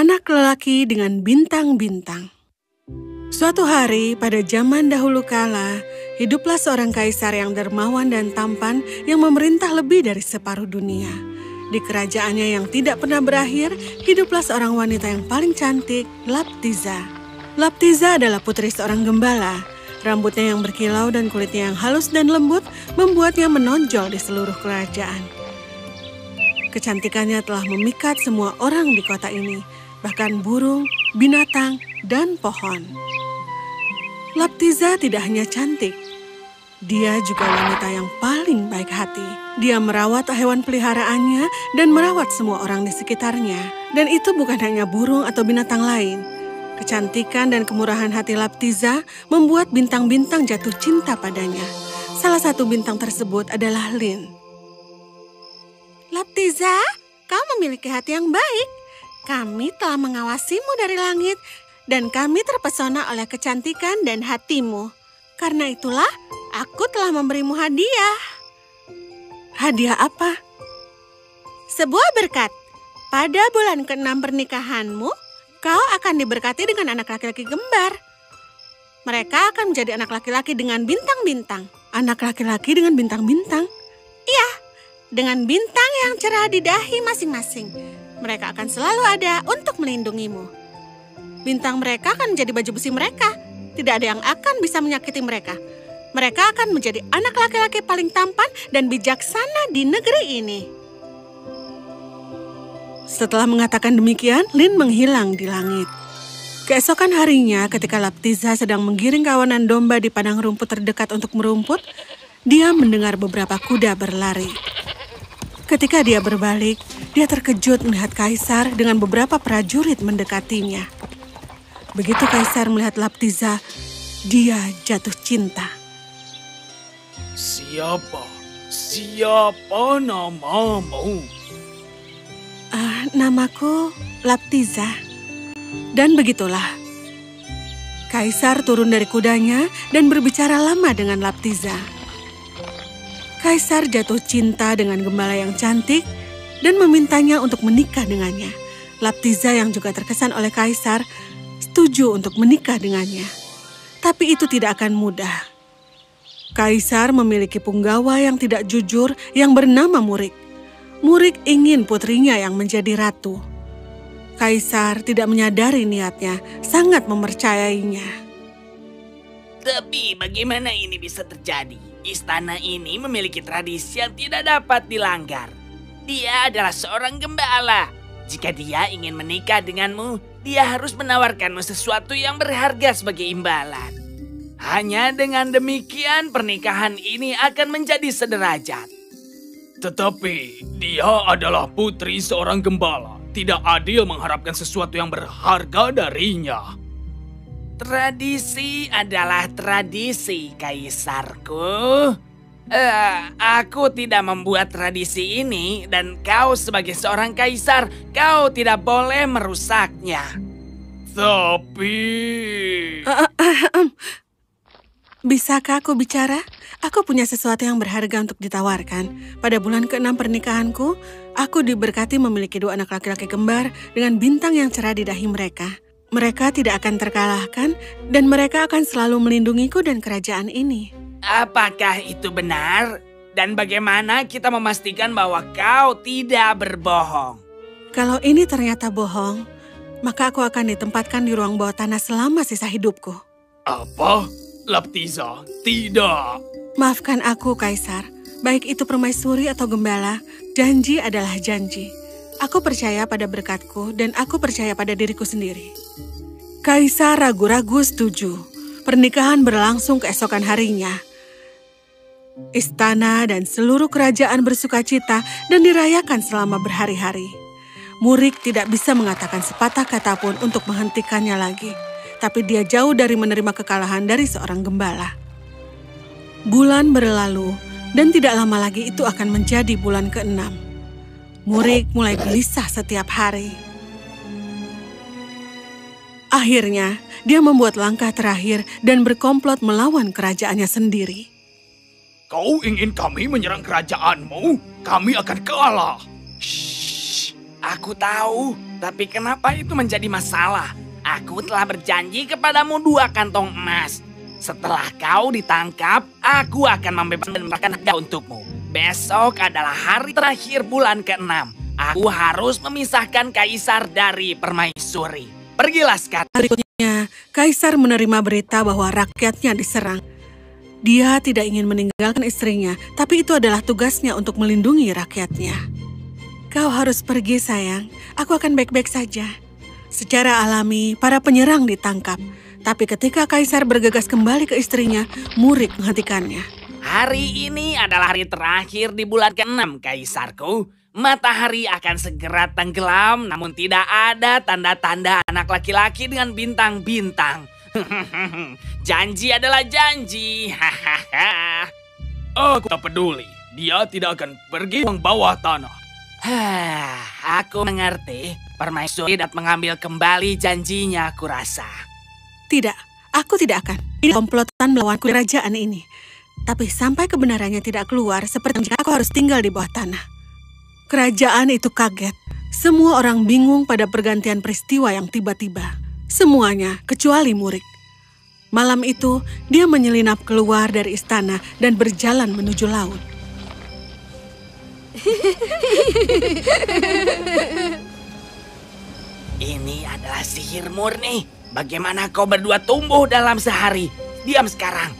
Anak lelaki dengan bintang-bintang. Suatu hari pada zaman dahulu kala, hiduplah seorang kaisar yang dermawan dan tampan yang memerintah lebih dari separuh dunia. Di kerajaannya yang tidak pernah berakhir, hiduplah seorang wanita yang paling cantik, Laptiza. Laptiza adalah putri seorang gembala. Rambutnya yang berkilau dan kulitnya yang halus dan lembut membuatnya menonjol di seluruh kerajaan. Kecantikannya telah memikat semua orang di kota ini, bahkan burung, binatang, dan pohon. Laptiza tidak hanya cantik, dia juga wanita yang paling baik hati. Dia merawat hewan peliharaannya dan merawat semua orang di sekitarnya. Dan itu bukan hanya burung atau binatang lain. Kecantikan dan kemurahan hati Laptiza membuat bintang-bintang jatuh cinta padanya. Salah satu bintang tersebut adalah Lin. Laptiza, kau memiliki hati yang baik. Kami telah mengawasimu dari langit, dan kami terpesona oleh kecantikan dan hatimu. Karena itulah, aku telah memberimu hadiah. Hadiah apa? Sebuah berkat. Pada bulan ke-6 pernikahanmu, kau akan diberkati dengan anak laki-laki kembar. Mereka akan menjadi anak laki-laki dengan bintang-bintang. Anak laki-laki dengan bintang-bintang? Iya, dengan bintang yang cerah di dahi masing-masing. Mereka akan selalu ada untuk melindungimu. Bintang mereka akan menjadi baju besi mereka. Tidak ada yang akan bisa menyakiti mereka. Mereka akan menjadi anak laki-laki paling tampan dan bijaksana di negeri ini. Setelah mengatakan demikian, Lin menghilang di langit. Keesokan harinya, ketika Laptiza sedang menggiring kawanan domba di padang rumput terdekat untuk merumput, dia mendengar beberapa kuda berlari. Ketika dia berbalik, dia terkejut melihat kaisar dengan beberapa prajurit mendekatinya. Begitu kaisar melihat Laptiza, dia jatuh cinta. Siapa? Siapa namamu? Namaku Laptiza. Dan begitulah. Kaisar turun dari kudanya dan berbicara lama dengan Laptiza. Kaisar jatuh cinta dengan gembala yang cantik dan memintanya untuk menikah dengannya. Laptiza yang juga terkesan oleh kaisar setuju untuk menikah dengannya. Tapi itu tidak akan mudah. Kaisar memiliki punggawa yang tidak jujur yang bernama Murik. Murik ingin putrinya yang menjadi ratu. Kaisar tidak menyadari niatnya, sangat mempercayainya. Tapi bagaimana ini bisa terjadi? Istana ini memiliki tradisi yang tidak dapat dilanggar. Dia adalah seorang gembala. Jika dia ingin menikah denganmu, dia harus menawarkanmu sesuatu yang berharga sebagai imbalan. Hanya dengan demikian pernikahan ini akan menjadi sederajat. Tetapi dia adalah putri seorang gembala. Tidak adil mengharapkan sesuatu yang berharga darinya. Tradisi adalah tradisi, kaisarku. Aku tidak membuat tradisi ini, dan kau sebagai seorang kaisar, kau tidak boleh merusaknya. Tapi... Bisakah aku bicara? Aku punya sesuatu yang berharga untuk ditawarkan. Pada bulan ke-6 pernikahanku, aku diberkati memiliki 2 anak laki-laki kembar dengan bintang yang cerah di dahi mereka. Mereka tidak akan terkalahkan, dan mereka akan selalu melindungiku dan kerajaan ini. Apakah itu benar? Dan bagaimana kita memastikan bahwa kau tidak berbohong? Kalau ini ternyata bohong, maka aku akan ditempatkan di ruang bawah tanah selama sisa hidupku. Apa? Laptiza, tidak. Maafkan aku, Kaisar. Baik itu permaisuri atau gembala, janji adalah janji. Aku percaya pada berkatku dan aku percaya pada diriku sendiri. Kaisar ragu-ragu setuju. Pernikahan berlangsung keesokan harinya. Istana dan seluruh kerajaan bersukacita dan dirayakan selama berhari-hari. Murik tidak bisa mengatakan sepatah kata pun untuk menghentikannya lagi. Tapi dia jauh dari menerima kekalahan dari seorang gembala. Bulan berlalu, dan tidak lama lagi itu akan menjadi bulan ke-6. Murik mulai gelisah setiap hari. Akhirnya, dia membuat langkah terakhir dan berkomplot melawan kerajaannya sendiri. Kau ingin kami menyerang kerajaanmu? Kami akan kalah. Shh. Aku tahu, tapi kenapa itu menjadi masalah? Aku telah berjanji kepadamu 2 kantong emas. Setelah kau ditangkap, aku akan membebaskan dan memberikan hadiah untukmu. Besok adalah hari terakhir bulan ke-6. Aku harus memisahkan kaisar dari permaisuri. Pergilah sekarang. Berikutnya, kaisar menerima berita bahwa rakyatnya diserang. Dia tidak ingin meninggalkan istrinya, tapi itu adalah tugasnya untuk melindungi rakyatnya. Kau harus pergi, sayang. Aku akan baik-baik saja. Secara alami, para penyerang ditangkap. Tapi ketika kaisar bergegas kembali ke istrinya, Murik menghentikannya. Hari ini adalah hari terakhir di bulan ke-6, kaisarku. Matahari akan segera tenggelam, namun tidak ada tanda-tanda anak laki-laki dengan bintang-bintang. Janji adalah janji. Aku tak peduli. Dia tidak akan pergi ke bawah tanah. Aku mengerti. Permaisuri dapat mengambil kembali janjinya, aku rasa. Tidak, aku tidak akan. Ini komplotan melawan kerajaan ini. Tapi sampai kebenarannya tidak keluar, seperti jika aku harus tinggal di bawah tanah. Kerajaan itu kaget. Semua orang bingung pada pergantian peristiwa yang tiba-tiba. Semuanya, kecuali Murik. Malam itu, dia menyelinap keluar dari istana dan berjalan menuju laut. Ini adalah sihir murni. Bagaimana kau berdua tumbuh dalam sehari? Diam sekarang.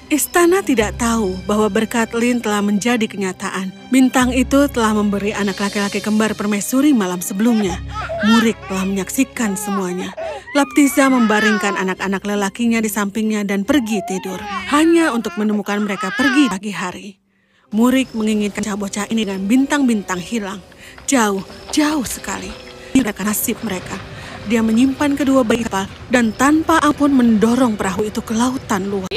Istana tidak tahu bahwa berkat Lin telah menjadi kenyataan. Bintang itu telah memberi anak laki-laki kembar permaisuri malam sebelumnya. Murik telah menyaksikan semuanya. Laptiza membaringkan anak-anak lelakinya di sampingnya dan pergi tidur. Hanya untuk menemukan mereka pergi pagi hari. Murik menginginkan bocah ini dengan bintang-bintang hilang. Jauh, jauh sekali. Mereka nasib mereka. Dia menyimpan kedua bayi kapal dan tanpa ampun mendorong perahu itu ke lautan luas.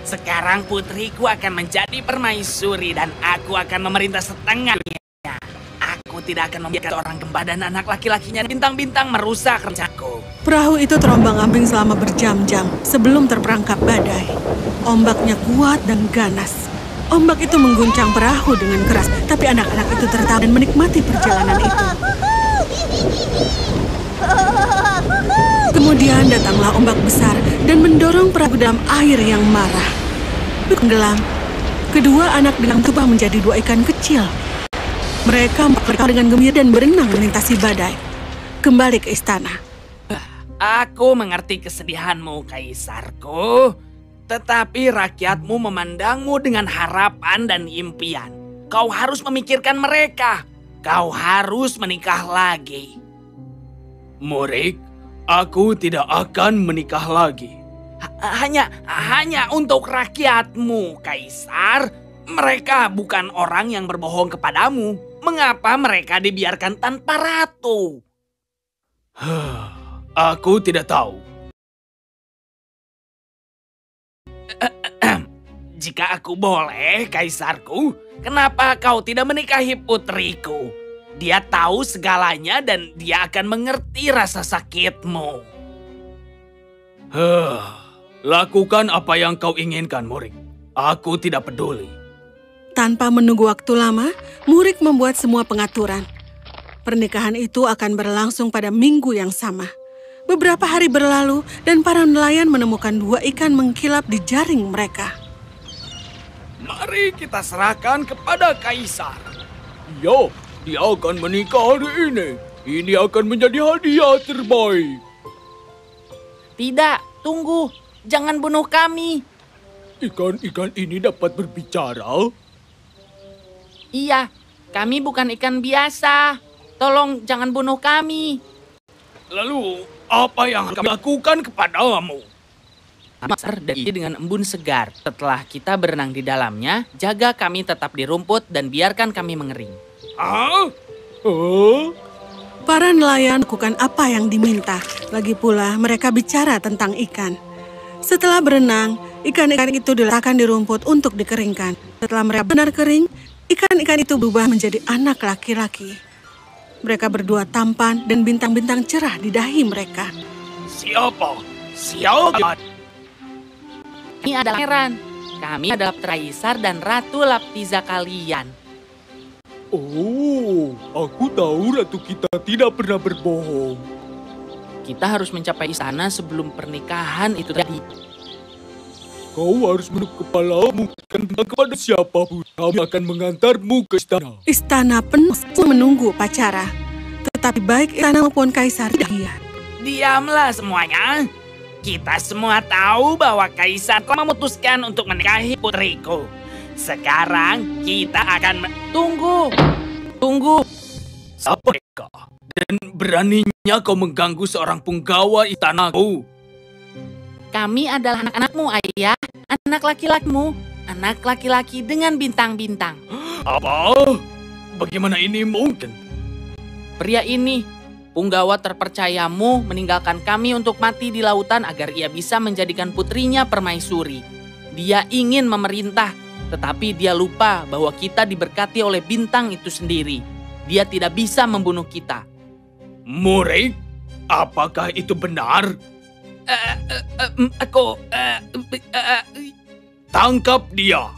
Sekarang putriku akan menjadi permaisuri dan aku akan memerintah setengah dunia. Aku tidak akan membiarkan orang gembah dan anak laki-lakinya bintang-bintang merusak rencanaku. Perahu itu terombang-ambing selama berjam-jam sebelum terperangkap badai. Ombaknya kuat dan ganas. Ombak itu mengguncang perahu dengan keras, tapi anak-anak itu tertawa dan menikmati perjalanan itu. Kemudian datanglah ombak besar dan mendorong perahu dalam air yang marah. Tenggelam. Kedua anak dengan tubah menjadi 2 ikan kecil. Mereka merekam dengan gembira dan berenang melintasi badai. Kembali ke istana. Aku mengerti kesedihanmu, kaisarku. Tetapi rakyatmu memandangmu dengan harapan dan impian. Kau harus memikirkan mereka. Kau harus menikah lagi. Murik, aku tidak akan menikah lagi. Hanya untuk rakyatmu, Kaisar. Mereka bukan orang yang berbohong kepadamu. Mengapa mereka dibiarkan tanpa ratu? Aku tidak tahu. Jika aku boleh, Kaisarku, kenapa kau tidak menikahi putriku? Dia tahu segalanya dan dia akan mengerti rasa sakitmu. Lakukan apa yang kau inginkan, Murik. Aku tidak peduli. Tanpa menunggu waktu lama, Murik membuat semua pengaturan. Pernikahan itu akan berlangsung pada minggu yang sama. Beberapa hari berlalu dan para nelayan menemukan 2 ikan mengkilap di jaring mereka. Mari kita serahkan kepada Kaisar. Ya, dia akan menikah hari ini. Ini akan menjadi hadiah terbaik. Tidak, tunggu. Jangan bunuh kami. Ikan-ikan ini dapat berbicara? Iya, kami bukan ikan biasa. Tolong jangan bunuh kami. Lalu, apa yang kami lakukan kepadamu? Besar dan dengan embun segar. Setelah kita berenang di dalamnya, jaga kami tetap di rumput dan biarkan kami mengering. Para nelayan lakukan apa yang diminta. Lagi pula mereka bicara tentang ikan. Setelah berenang, ikan-ikan itu diletakkan di rumput untuk dikeringkan. Setelah mereka benar kering, ikan-ikan itu berubah menjadi anak laki-laki. Mereka berdua tampan dan bintang-bintang cerah di dahi mereka. Siapa? Ini adalah Pangeran. Kami adalah Kaisar dan Ratu Laptiza kalian. Oh, aku tahu ratu kita tidak pernah berbohong. Kita harus mencapai istana sebelum pernikahan itu terjadi. Kau harus menunduk kepalamu dan bilang kepada siapapun. Kami akan mengantarmu ke istana. Istana penuh menunggu upacara. Tetapi baik istana maupun kaisar tidak bahagia. Diamlah semuanya. Kita semua tahu bahwa kaisar telah memutuskan untuk menikahi putriku. Sekarang kita akan Tunggu. Siapa mereka? Dan beraninya kau mengganggu seorang punggawa istanaku. Kami adalah anak-anakmu, ayah. Anak laki-lakimu. Anak laki-laki dengan bintang-bintang. Apa? Bagaimana ini mungkin? Pria ini, punggawa terpercayamu, meninggalkan kami untuk mati di lautan agar ia bisa menjadikan putrinya permaisuri. Dia ingin memerintah, tetapi dia lupa bahwa kita diberkati oleh bintang itu sendiri. Dia tidak bisa membunuh kita. Murik, apakah itu benar? Tangkap dia.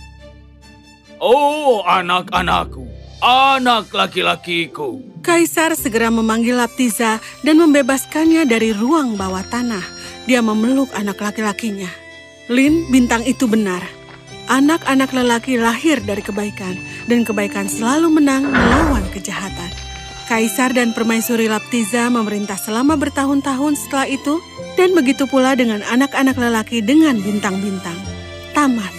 Oh, anak-anakku, anak laki-lakiku. Kaisar segera memanggil Laptiza dan membebaskannya dari ruang bawah tanah. Dia memeluk anak laki-lakinya. Lin, bintang itu benar. Anak-anak lelaki lahir dari kebaikan, dan kebaikan selalu menang melawan kejahatan. Kaisar dan permaisuri Laptiza memerintah selama bertahun-tahun setelah itu, dan begitu pula dengan anak-anak lelaki dengan bintang-bintang. Tamat.